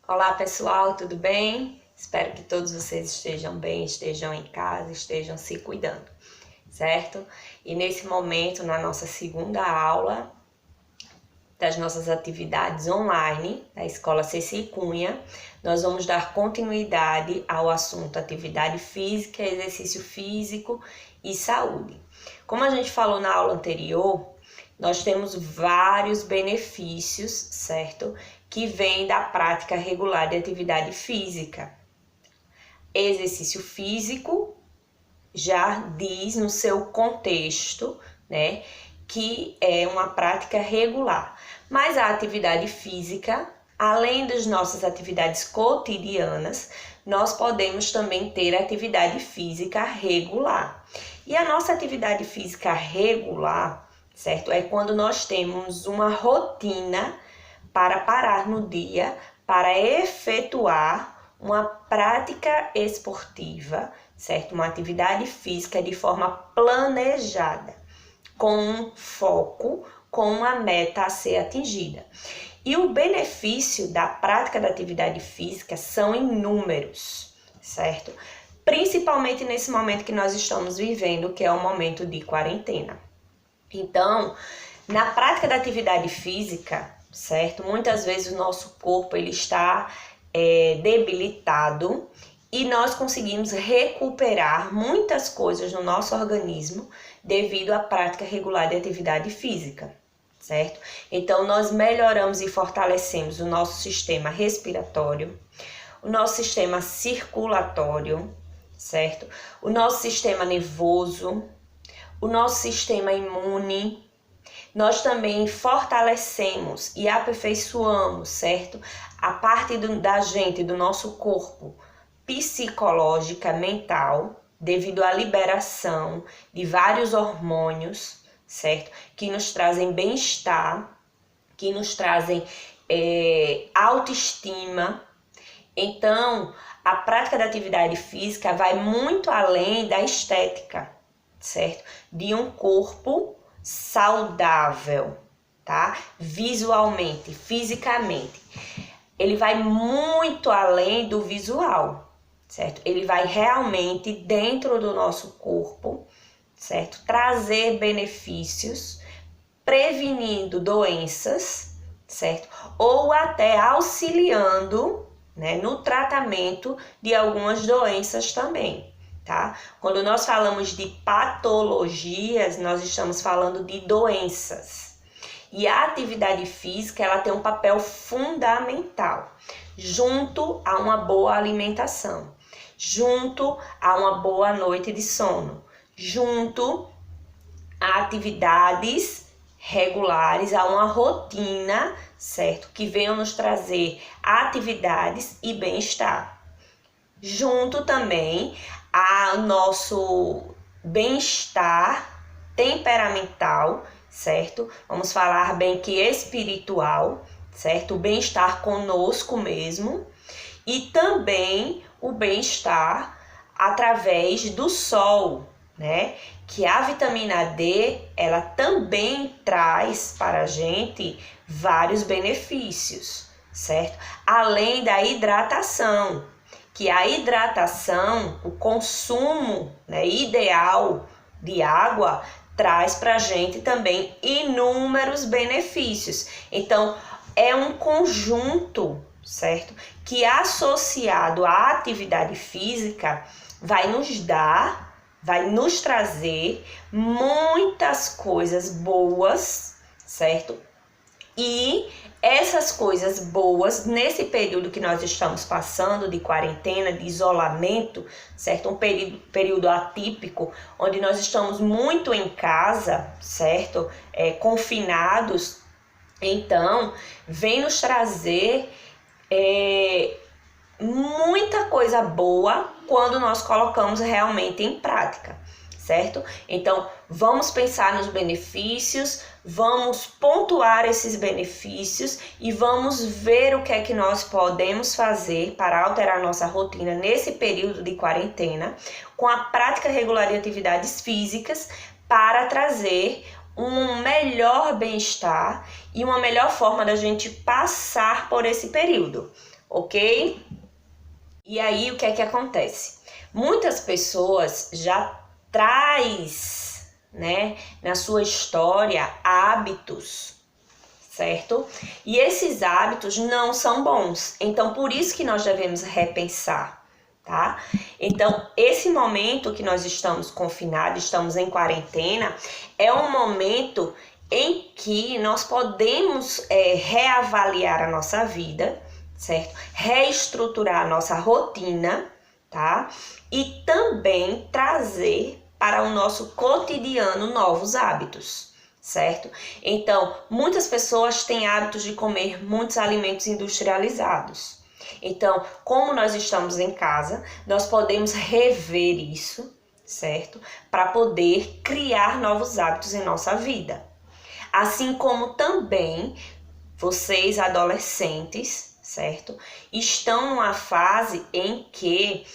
Olá pessoal, tudo bem? Espero que todos vocês estejam bem, estejam em casa, estejam se cuidando, certo? E nesse momento, na nossa segunda aula das nossas atividades online da Escola Ceci Cunha, nós vamos dar continuidade ao assunto atividade física, exercício físico e saúde. Como a gente falou na aula anterior, nós temos vários benefícios, certo? Que vêm da prática regular de atividade física. Exercício físico já diz no seu contexto, né, que é uma prática regular. Mas a atividade física, além das nossas atividades cotidianas, nós podemos também ter atividade física regular. E a nossa atividade física regular, certo? É quando nós temos uma rotina para parar no dia, para efetuar uma prática esportiva, certo? Uma atividade física de forma planejada, com um foco, com uma meta a ser atingida. E o benefício da prática da atividade física são inúmeros, certo? Principalmente nesse momento que nós estamos vivendo, que é o momento de quarentena. Então, na prática da atividade física, certo? Muitas vezes o nosso corpo ele está debilitado e nós conseguimos recuperar muitas coisas no nosso organismo devido à prática regular de atividade física, certo? Então, nós melhoramos e fortalecemos o nosso sistema respiratório, o nosso sistema circulatório, certo? O nosso sistema nervoso, o nosso sistema imune. Nós também fortalecemos e aperfeiçoamos, certo? A parte da gente, do nosso corpo, psicológica, mental, devido à liberação de vários hormônios, certo? Que nos trazem bem-estar, que nos trazem autoestima. Então, a prática da atividade física vai muito além da estética, certo? De um corpo saudável, tá? Visualmente, fisicamente. Ele vai muito além do visual, certo? Ele vai realmente dentro do nosso corpo, certo? Trazer benefícios, prevenindo doenças, certo? Ou até auxiliando, né, no tratamento de algumas doenças também. Tá? Quando nós falamos de patologias, nós estamos falando de doenças. E a atividade física, ela tem um papel fundamental, junto a uma boa alimentação, junto a uma boa noite de sono, junto a atividades regulares, a uma rotina, certo? Que venham nos trazer atividades e bem-estar. Junto também ao nosso bem-estar temperamental, certo? Vamos falar bem que espiritual, certo? O bem-estar conosco mesmo e também o bem-estar através do sol, né? Que a vitamina D, ela também traz para a gente vários benefícios, certo? Além da hidratação, que a hidratação, o consumo, né, ideal de água, traz para a gente também inúmeros benefícios. Então, é um conjunto, certo? Que associado à atividade física vai nos trazer muitas coisas boas, certo? E essas coisas boas, nesse período que nós estamos passando de quarentena, de isolamento, certo? Um período atípico, onde nós estamos muito em casa, certo? Confinados. Então, vem nos trazer muita coisa boa quando nós colocamos realmente em prática, certo? Então, vamos pensar nos benefícios, vamos pontuar esses benefícios e vamos ver o que é que nós podemos fazer para alterar nossa rotina nesse período de quarentena, com a prática regular de atividades físicas para trazer um melhor bem-estar e uma melhor forma da gente passar por esse período. ok? E aí, o que é que acontece? Muitas pessoas já traz, né, na sua história hábitos, certo? E esses hábitos não são bons. Então, por isso que nós devemos repensar, tá? Então, esse momento que nós estamos confinados, estamos em quarentena, é um momento em que nós podemos reavaliar a nossa vida, certo? Reestruturar a nossa rotina, tá? E também trazer para o nosso cotidiano novos hábitos, certo? Então, muitas pessoas têm hábitos de comer muitos alimentos industrializados. Então, como nós estamos em casa, nós podemos rever isso, certo? Para poder criar novos hábitos em nossa vida. Assim como também vocês adolescentes, certo? Estão numa fase em que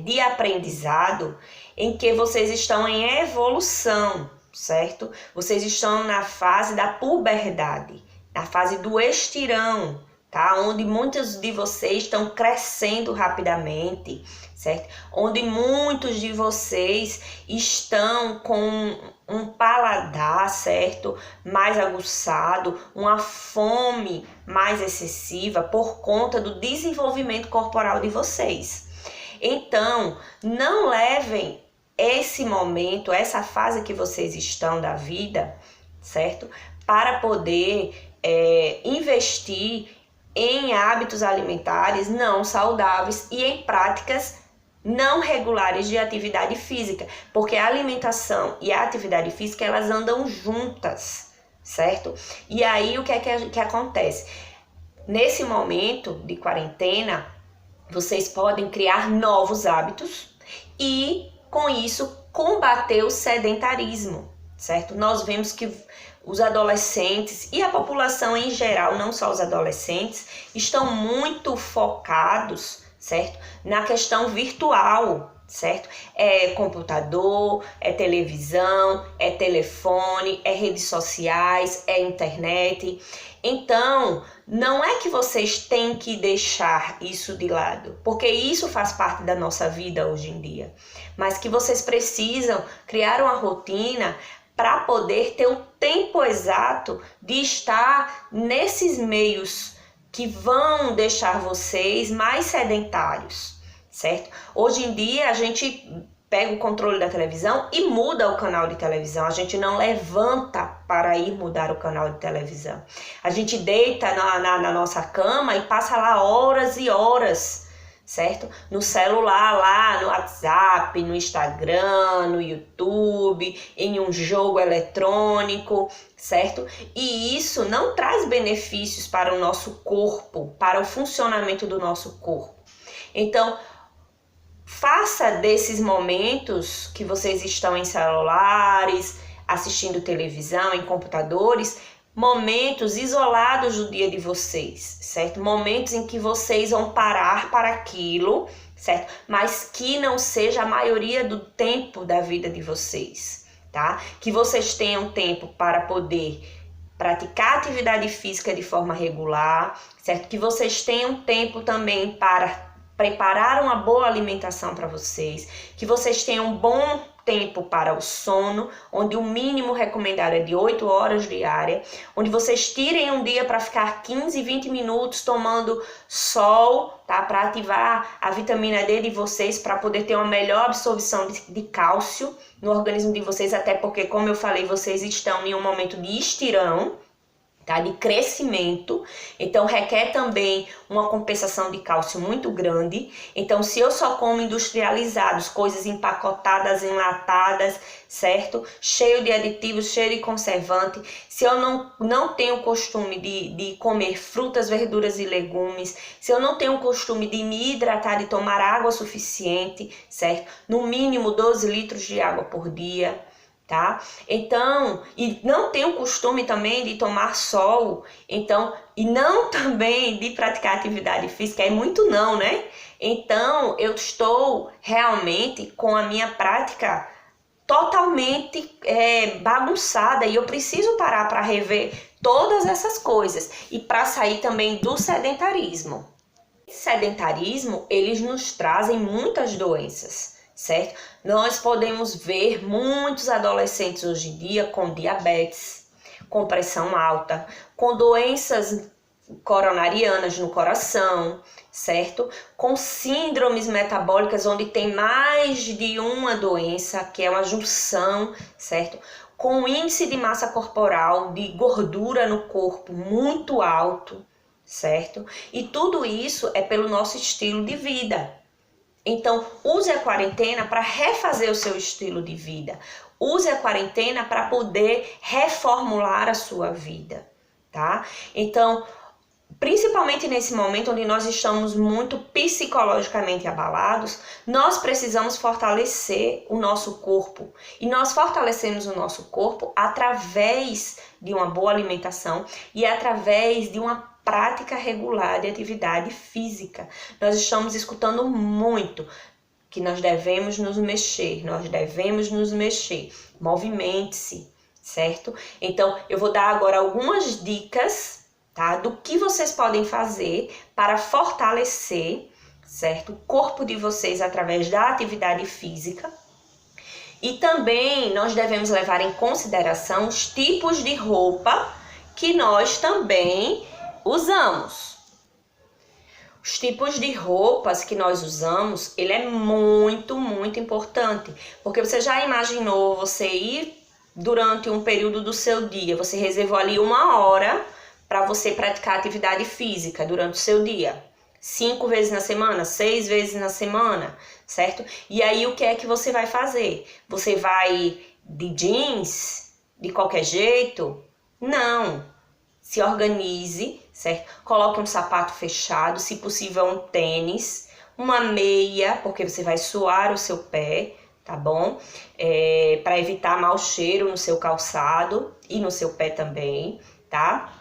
de aprendizado, em que vocês estão em evolução, certo? Vocês estão na fase da puberdade, na fase do estirão, tá? Onde muitos de vocês estão crescendo rapidamente, certo? Onde muitos de vocês estão com um paladar, certo? Mais aguçado, uma fome mais excessiva por conta do desenvolvimento corporal de vocês. Então, não levem esse momento, essa fase que vocês estão da vida, certo? Para poder investir em hábitos alimentares não saudáveis e em práticas não regulares de atividade física, porque a alimentação e a atividade física, elas andam juntas, certo? E aí, o que é que acontece? Nesse momento de quarentena, vocês podem criar novos hábitos e, com isso, combater o sedentarismo, certo? Nós vemos que os adolescentes e a população em geral, não só os adolescentes, estão muito focados, certo? Na questão virtual, certo? É computador, é televisão, é telefone, é redes sociais, é internet. Então, não é que vocês têm que deixar isso de lado, porque isso faz parte da nossa vida hoje em dia, mas que vocês precisam criar uma rotina para poder ter o tempo exato de estar nesses meios que vão deixar vocês mais sedentários, certo? Hoje em dia a gente pega o controle da televisão e muda o canal de televisão. A gente não levanta para ir mudar o canal de televisão. A gente deita na nossa cama e passa lá horas e horas, certo? No celular, lá no WhatsApp, no Instagram, no YouTube, em um jogo eletrônico, certo? E isso não traz benefícios para o nosso corpo, para o funcionamento do nosso corpo. Então, faça desses momentos que vocês estão em celulares, assistindo televisão, em computadores, momentos isolados do dia de vocês, certo? Momentos em que vocês vão parar para aquilo, certo? Mas que não seja a maioria do tempo da vida de vocês, tá? Que vocês tenham tempo para poder praticar atividade física de forma regular, certo? Que vocês tenham tempo também para preparar uma boa alimentação para vocês, que vocês tenham um bom tempo para o sono, onde o mínimo recomendado é de 8 horas diárias, onde vocês tirem um dia para ficar 15, 20 minutos tomando sol, tá? Para ativar a vitamina D de vocês, para poder ter uma melhor absorção de cálcio no organismo de vocês, até porque, como eu falei, vocês estão em um momento de estirão, tá? De crescimento, então requer também uma compensação de cálcio muito grande. Então, se eu só como industrializados, coisas empacotadas, enlatadas, certo? Cheio de aditivos, cheio de conservante, se eu não tenho o costume de comer frutas, verduras e legumes, se eu não tenho o costume de me hidratar, de tomar água suficiente, certo? No mínimo 12 litros de água por dia, tá? Então, e não tenho o costume também de tomar sol, então, e não também de praticar atividade física, é muito não, né? Então, eu estou realmente com a minha prática totalmente bagunçada e eu preciso parar para rever todas essas coisas e para sair também do sedentarismo. sedentarismo, eles nos trazem muitas doenças, certo? Nós podemos ver muitos adolescentes hoje em dia com diabetes, com pressão alta, com doenças coronarianas no coração, certo? Com síndromes metabólicas onde tem mais de uma doença, que é uma junção, certo? Com índice de massa corporal, de gordura no corpo muito alto, certo? E tudo isso é pelo nosso estilo de vida. Então, use a quarentena para refazer o seu estilo de vida. Use a quarentena para poder reformular a sua vida, tá? Então, principalmente nesse momento onde nós estamos muito psicologicamente abalados, nós precisamos fortalecer o nosso corpo. E nós fortalecemos o nosso corpo através de uma boa alimentação e através de uma prática regular de atividade física. Nós estamos escutando muito que nós devemos nos mexer, movimente-se, certo? Então, eu vou dar agora algumas dicas, tá, do que vocês podem fazer para fortalecer, certo, o corpo de vocês através da atividade física. E também nós devemos levar em consideração os tipos de roupa que nós também usamos. Os tipos de roupas que nós usamos, ele é muito importante, porque você já imaginou você ir durante um período do seu dia, você reservou ali 1 hora para você praticar atividade física durante o seu dia, 5 vezes na semana, 6 vezes na semana, certo? E aí o que é que você vai fazer? Você vai de jeans, de qualquer jeito? Não. Se organize, certo? Coloque um sapato fechado, se possível um tênis, uma meia, porque você vai suar o seu pé, tá bom? Para evitar mau cheiro no seu calçado e no seu pé também, tá?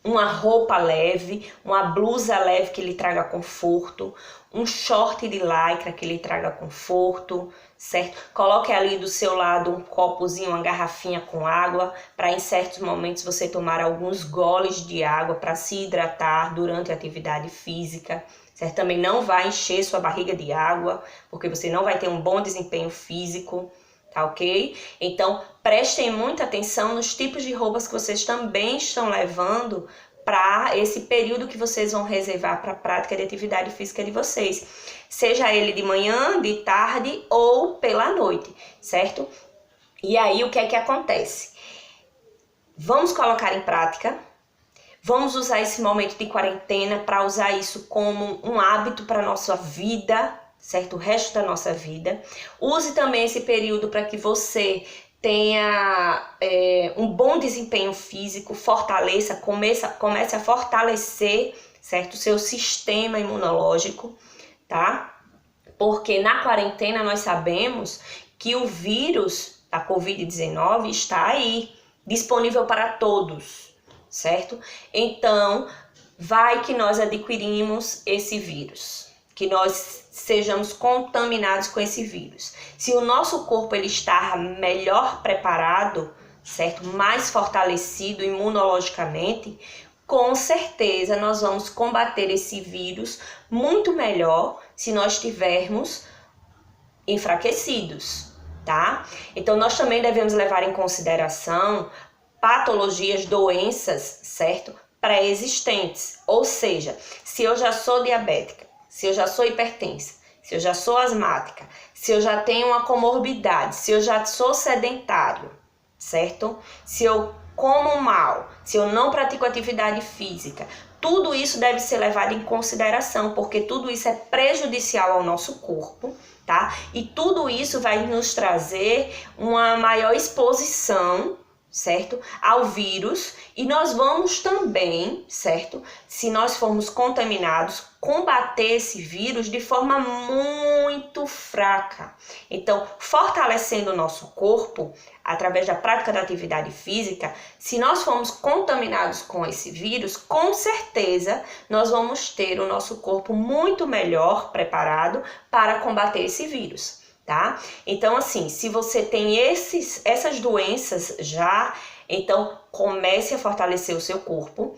Uma roupa leve, uma blusa leve que lhe traga conforto, um short de lycra que lhe traga conforto, certo? Coloque ali do seu lado um copozinho, uma garrafinha com água, para em certos momentos você tomar alguns goles de água para se hidratar durante a atividade física, certo? Também não vai encher sua barriga de água, porque você não vai ter um bom desempenho físico, tá ok? Então, prestem muita atenção nos tipos de roupas que vocês também estão levando para esse período que vocês vão reservar para a prática de atividade física de vocês. Seja ele de manhã, de tarde ou pela noite, certo? E aí, o que é que acontece? Vamos colocar em prática, vamos usar esse momento de quarentena para usar isso como um hábito para a nossa vida, certo? O resto da nossa vida. Use também esse período para que você tenha um bom desempenho físico, fortaleça, comece a fortalecer, certo? O seu sistema imunológico, tá? Porque na quarentena nós sabemos que o vírus da Covid-19 está aí, disponível para todos, certo? Então, vai que nós adquirimos esse vírus, que nós sejamos contaminados com esse vírus. Se o nosso corpo ele está melhor preparado, certo? Mais fortalecido imunologicamente, com certeza nós vamos combater esse vírus muito melhor se nós estivermos enfraquecidos, tá? Então nós também devemos levar em consideração patologias, doenças, certo? Pré-existentes. Ou seja, se eu já sou diabética, se eu já sou hipertensa, se eu já sou asmática, se eu já tenho uma comorbidade, se eu já sou sedentário, certo? Se eu como mal, se eu não pratico atividade física, tudo isso deve ser levado em consideração, porque tudo isso é prejudicial ao nosso corpo, tá? E tudo isso vai nos trazer uma maior exposição, certo? Ao vírus, e nós vamos também, certo? Se nós formos contaminados, combater esse vírus de forma muito fraca. Então, fortalecendo o nosso corpo, através da prática da atividade física, se nós formos contaminados com esse vírus, com certeza nós vamos ter o nosso corpo muito melhor preparado para combater esse vírus, tá? Então, assim, se você tem essas doenças já, então comece a fortalecer o seu corpo,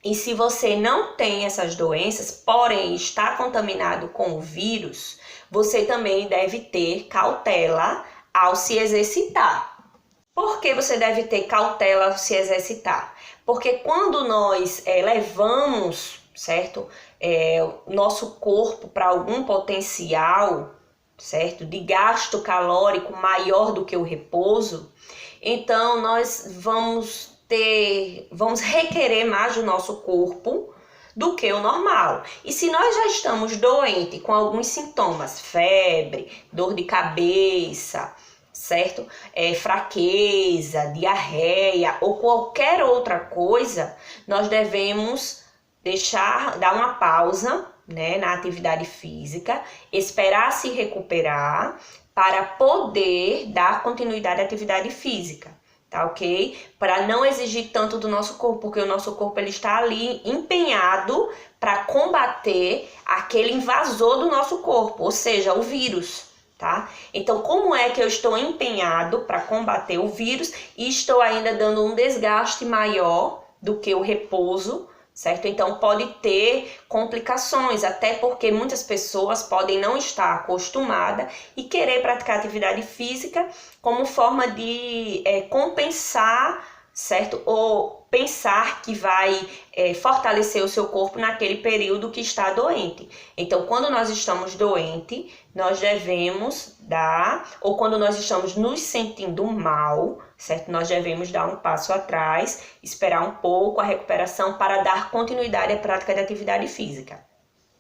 E se você não tem essas doenças, porém está contaminado com o vírus, você também deve ter cautela ao se exercitar. Por que você deve ter cautela ao se exercitar? Porque quando nós levamos, certo, o nosso corpo para algum potencial, certo, de gasto calórico maior do que o repouso, então nós vamos requerer mais do nosso corpo do que o normal. E se nós já estamos doentes com alguns sintomas, febre, dor de cabeça, certo? Fraqueza, diarreia ou qualquer outra coisa, nós devemos dar uma pausa, né, na atividade física, esperar se recuperar para poder dar continuidade à atividade física. Tá, ok? Para não exigir tanto do nosso corpo, porque o nosso corpo ele está ali empenhado para combater aquele invasor do nosso corpo, ou seja, o vírus, tá? Então, como é que eu estou empenhado para combater o vírus e estou ainda dando um desgaste maior do que o repouso, certo? Então, pode ter complicações, até porque muitas pessoas podem não estar acostumadas e querer praticar atividade física como forma de compensar, certo? Ou pensar que vai fortalecer o seu corpo naquele período que está doente. Então, quando nós estamos doentes, nós devemos ou quando nós estamos nos sentindo mal, certo? Nós devemos dar um passo atrás, esperar um pouco a recuperação para dar continuidade à prática de atividade física,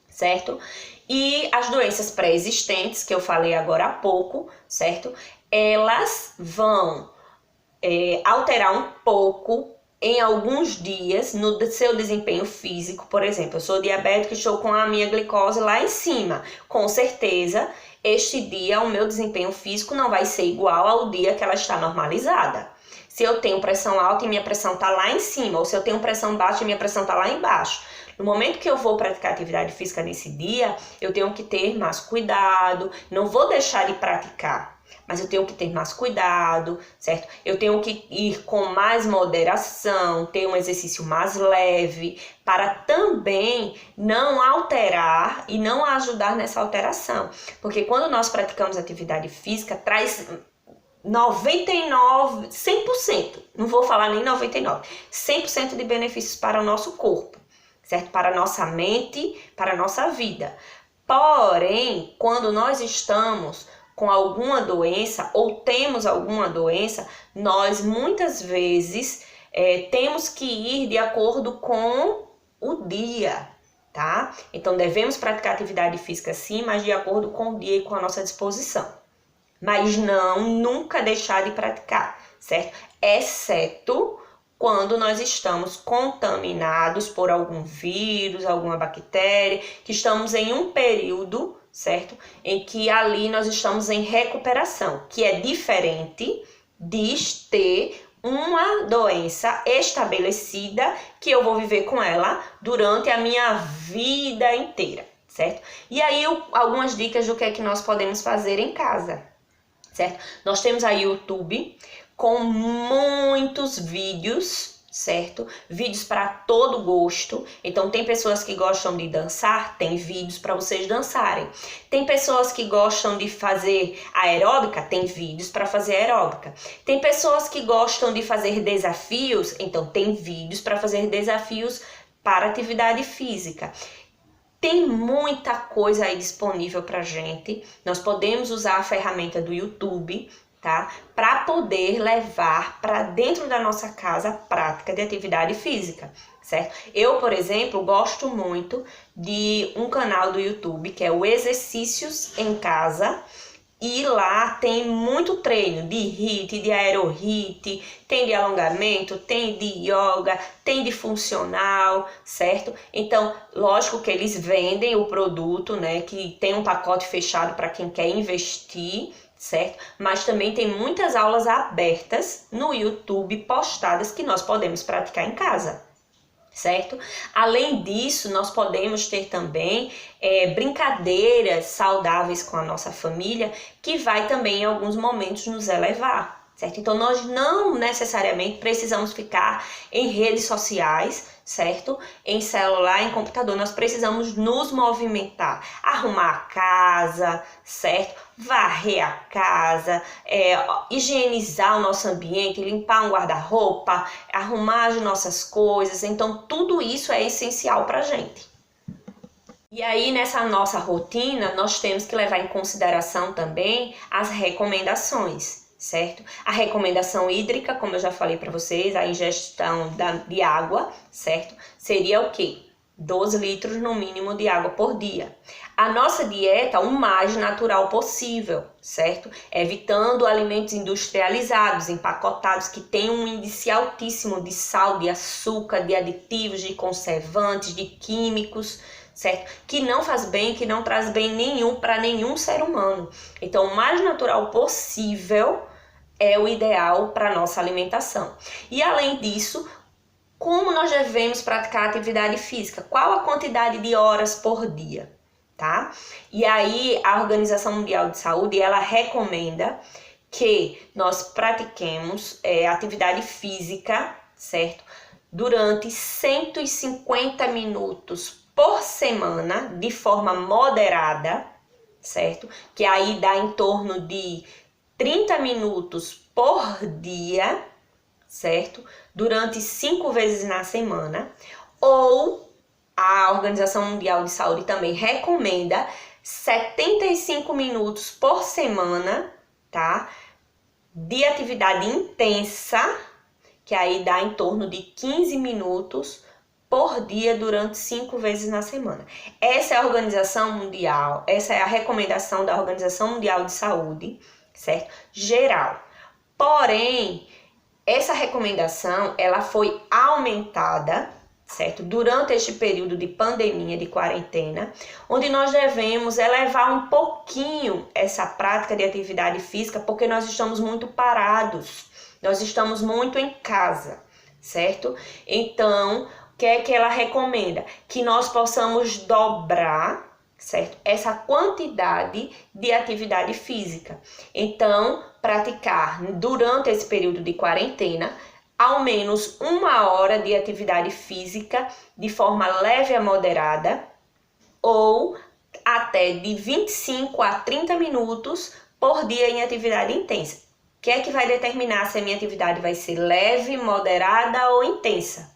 certo? E as doenças pré-existentes, que eu falei agora há pouco, certo? Elas vão alterar um pouco em alguns dias no seu desempenho físico. Por exemplo, eu sou diabética e estou com a minha glicose lá em cima. Com certeza, este dia o meu desempenho físico não vai ser igual ao dia que ela está normalizada. Se eu tenho pressão alta e minha pressão está lá em cima, ou se eu tenho pressão baixa e minha pressão está lá embaixo. No momento que eu vou praticar atividade física nesse dia, eu tenho que ter mais cuidado, não vou deixar de praticar, mas eu tenho que ter mais cuidado, certo? Eu tenho que ir com mais moderação, ter um exercício mais leve, para também não alterar e não ajudar nessa alteração. Porque quando nós praticamos atividade física, traz 99, 100%, não vou falar nem 99, 100% de benefícios para o nosso corpo, certo? Para a nossa mente, para a nossa vida. Porém, quando nós estamos com alguma doença ou temos alguma doença, nós muitas vezes temos que ir de acordo com o dia, tá? Então, devemos praticar atividade física sim, mas de acordo com o dia e com a nossa disposição. Mas nunca deixar de praticar, certo? Exceto quando nós estamos contaminados por algum vírus, alguma bactéria, que estamos em um período, certo? Em que ali nós estamos em recuperação, que é diferente de ter uma doença estabelecida que eu vou viver com ela durante a minha vida inteira, certo? E aí, algumas dicas do que é que nós podemos fazer em casa, certo? Nós temos aí o YouTube com muitos vídeos, certo? Vídeos para todo gosto. Então, tem pessoas que gostam de dançar, tem vídeos para vocês dançarem. Tem pessoas que gostam de fazer aeróbica, tem vídeos para fazer aeróbica. Tem pessoas que gostam de fazer desafios, então tem vídeos para fazer desafios para atividade física. Tem muita coisa aí disponível pra gente. Nós podemos usar a ferramenta do YouTube, tá? Para poder levar para dentro da nossa casa a prática de atividade física, certo? Eu, por exemplo, gosto muito de um canal do YouTube que é o Exercícios em Casa. E lá tem muito treino de HIIT, de aero-HIIT, tem de alongamento, tem de yoga, tem de funcional, certo? Então, lógico que eles vendem o produto, né? Que tem um pacote fechado para quem quer investir, certo? Mas também tem muitas aulas abertas no YouTube postadas que nós podemos praticar em casa, certo? Além disso, nós podemos ter também brincadeiras saudáveis com a nossa família, que vai também em alguns momentos nos elevar, certo? Então, nós não necessariamente precisamos ficar em redes sociais, certo? Em celular, em computador, nós precisamos nos movimentar, arrumar a casa, certo? Varrer a casa, higienizar o nosso ambiente, limpar um guarda-roupa, arrumar as nossas coisas. Então, tudo isso é essencial para a gente. E aí, nessa nossa rotina, nós temos que levar em consideração também as recomendações, certo? A recomendação hídrica, como eu já falei para vocês, a ingestão de água, certo? Seria o quê? 12 litros no mínimo de água por dia. A nossa dieta, o mais natural possível, certo? Evitando alimentos industrializados, empacotados, que têm um índice altíssimo de sal, de açúcar, de aditivos, de conservantes, de químicos, certo? Que não faz bem, que não traz bem nenhum para nenhum ser humano. Então, o mais natural possível é o ideal para a nossa alimentação. E além disso, como nós devemos praticar atividade física? Qual a quantidade de horas por dia, tá? E aí, a Organização Mundial de Saúde, ela recomenda que nós pratiquemos atividade física, certo? Durante 150 minutos por semana, de forma moderada, certo? Que aí dá em torno de 30 minutos por dia, certo? Durante 5 vezes na semana. Ou a Organização Mundial de Saúde também recomenda 75 minutos por semana, tá? De atividade intensa, que aí dá em torno de 15 minutos por dia durante 5 vezes na semana. Essa é a Organização Mundial, essa é a recomendação da Organização Mundial de Saúde, certo? Geral. Porém, essa recomendação, ela foi aumentada, certo? Durante este período de pandemia, de quarentena, onde nós devemos elevar um pouquinho essa prática de atividade física, porque nós estamos muito parados, nós estamos muito em casa, certo? Então, o que é que ela recomenda? Que nós possamos dobrar, certo? Essa quantidade de atividade física. Então, praticar durante esse período de quarentena, ao menos 1 hora de atividade física de forma leve a moderada, ou até de 25 a 30 minutos por dia em atividade intensa. O que é que vai determinar se a minha atividade vai ser leve, moderada ou intensa?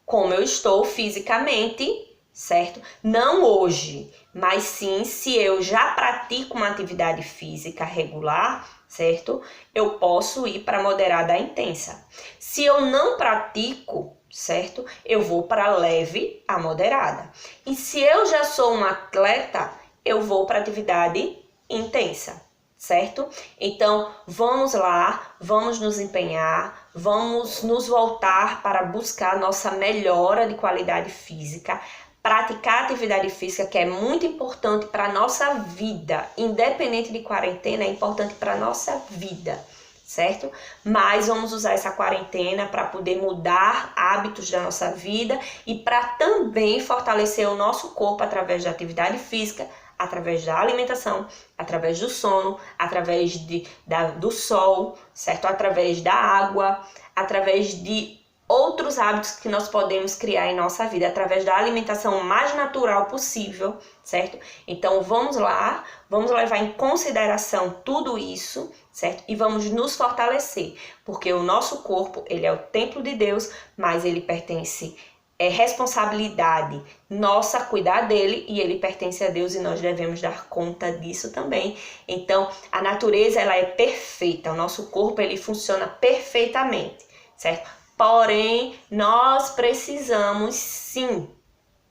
Como eu estou fisicamente, certo? Não hoje, mas sim se eu já pratico uma atividade física regular, certo? Eu posso ir para moderada a intensa. Se eu não pratico, certo? Eu vou para leve a moderada. E se eu já sou um atleta, eu vou para atividade intensa, certo? Então, vamos lá, vamos nos empenhar, vamos nos voltar para buscar nossa melhora de qualidade física, praticar atividade física, que é muito importante para a nossa vida, independente de quarentena, é importante para a nossa vida, certo? Mas vamos usar essa quarentena para poder mudar hábitos da nossa vida e para também fortalecer o nosso corpo através da atividade física, através da alimentação, através do sono, através do sol, certo? Através da água, através de outros hábitos que nós podemos criar em nossa vida, através da alimentação mais natural possível, certo? Então vamos lá, vamos levar em consideração tudo isso, certo? E vamos nos fortalecer, porque o nosso corpo, ele é o templo de Deus, mas ele pertence, é responsabilidade nossa cuidar dele e ele pertence a Deus e nós devemos dar conta disso também. Então, a natureza, ela é perfeita, o nosso corpo, ele funciona perfeitamente, certo? Porém, nós precisamos sim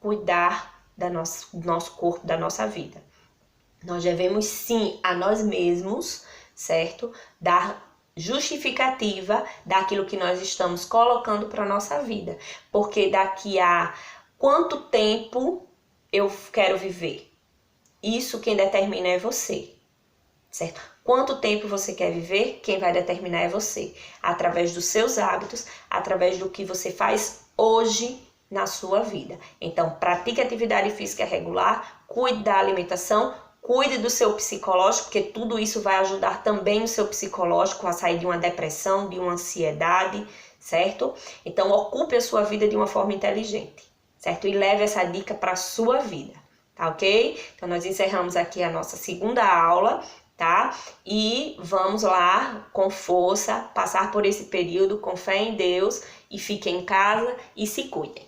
cuidar do nosso corpo, da nossa vida. Nós devemos sim a nós mesmos, certo? Dar justificativa daquilo que nós estamos colocando para a nossa vida. Porque daqui a quanto tempo eu quero viver? Isso quem determina é você, certo? Quanto tempo você quer viver? Quem vai determinar é você. Através dos seus hábitos, através do que você faz hoje na sua vida. Então, pratique atividade física regular, cuide da alimentação, Cuide do seu psicológico, porque tudo isso vai ajudar também o seu psicológico a sair de uma depressão, de uma ansiedade, certo? Então, ocupe a sua vida de uma forma inteligente, certo? E leve essa dica para a sua vida, tá ok? Então, nós encerramos aqui a nossa segunda aula, tá? E vamos lá, com força, passar por esse período, com fé em Deus, e fiquem em casa e se cuidem.